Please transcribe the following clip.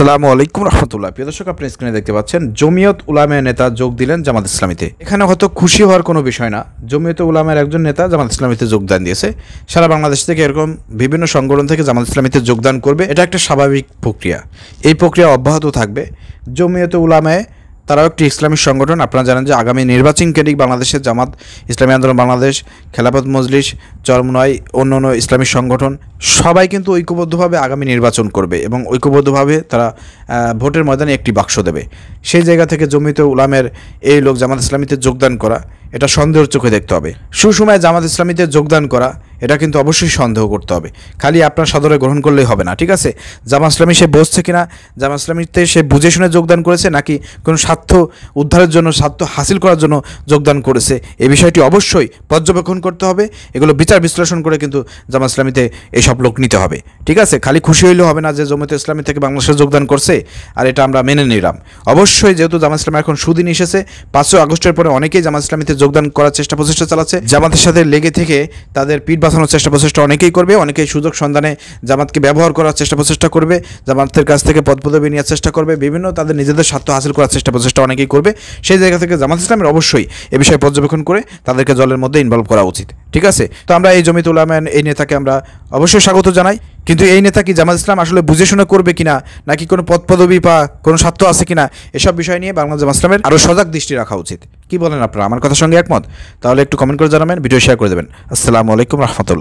আসসালামু আলাইকুম রহমতুল্লাহ। প্রিয় দর্শক, আপনি স্ক্রিনে দেখতে পাচ্ছেন জমিয়ত উলামায়ে নেতা যোগ দিলেন জামাত ইসলামীতে। এখানে হয়তো খুশি হওয়ার কোনো বিষয় না। জমিয়ত উলামায়ের একজন নেতা জামাত ইসলামীতে যোগদান দিয়েছে। সারা বাংলাদেশ থেকে এরকম বিভিন্ন সংগঠন থেকে জামাত ইসলামীতে যোগদান করবে, এটা একটা স্বাভাবিক প্রক্রিয়া। এই প্রক্রিয়া অব্যাহত থাকবে। জমিয়ত উলামায়ে তারাও একটি ইসলামিক সংগঠন। আপনারা জানেন যে আগামী নির্বাচন কেন্দ্রিক বাংলাদেশের জামাত, ইসলামী আন্দোলন বাংলাদেশ, খেলাফত মজলিস, চরমোনাই, অন্যান্য ইসলামিক সংগঠন সবাই কিন্তু ঐক্যবদ্ধভাবে আগামী নির্বাচন করবে এবং ঐক্যবদ্ধভাবে তারা ভোটের ময়দানে একটি বাক্স দেবে। সেই জায়গা থেকে জমিয়ত উলামায়ের এই লোক জামাত ইসলামীতে যোগদান করা, এটা সন্দেহের চোখে দেখতে হবে। সুসময়ে জামাত ইসলামীতে যোগদান করা, এটা কিন্তু অবশ্যই সন্দেহ করতে হবে। খালি আপনার সদরে গ্রহণ করলেই হবে না, ঠিক আছে? জামাত ইসলামী সে বসছে কিনা, জামাত ইসলামীতে সে বুঝে শুনে যোগদান করেছে নাকি কোনো স্বার্থ উদ্ধারের জন্য, স্বার্থ হাসিল করার জন্য যোগদান করেছে, এই বিষয়টি অবশ্যই পর্যবেক্ষণ করতে হবে। এগুলো বিচার বিশ্লেষণ করে কিন্তু জামাত ইসলামীতে এইসব লোক নিতে হবে, ঠিক আছে? খালি খুশি হইলেও হবে না যে জমিয়ত ইসলামী থেকে বাংলাদেশে যোগদান করছে আর এটা আমরা মেনে নিলাম। অবশ্যই যেহেতু জামাত ইসলামী এখন সুদিন এসেছে, 5 আগস্টের পরে অনেকেই জামাত ইসলামীতে যোগদান করার প্রচেষ্টা চালাচ্ছে। জামাতের সাথে লেগে থেকে তাদের পিঠ বাঁচানোর প্রচেষ্টা অনেকেই করবে। অনেকেই সুযোগ সন্ধানে জামাতকে ব্যবহার করার প্রচেষ্টা করবে, জামাতের কাছ থেকে পদপদবি নেওয়ার চেষ্টা করবে, বিভিন্ন তাদের নিজেদের স্বার্থ হাসিল করার প্রচেষ্টা অনেকেই করবে। সেই জায়গা থেকে জামাত ইসলামের অবশ্যই এ বিষয়ে পর্যবেক্ষণ করে তাদেরকে দলের মধ্যে ইনভলভ করা উচিত, ঠিক আছে? তো আমরা এই জমিয়ত উলামায়ে এই নেতাকে আমরা অবশ্যই স্বাগত জানাই। কিন্তু এই নেতা কি জামাত ইসলাম আসলে বুঝে শুনে করবে কিনা, নাকি কোনো পদপদবি বা কোনো স্বার্থ আছে কিনা, এসব বিষয় নিয়ে বাংলাদেশ জামাত ইসলামের আরও সজাগ দৃষ্টি রাখা উচিত। কি বলেন আপনারা? আমার কথার সঙ্গে একমত? তাহলে একটু কমেন্ট করে জানাবেন, ভিডিও শেয়ার করে দেবেন। আসসালামু আলাইকুম রহমতুল্লাহ।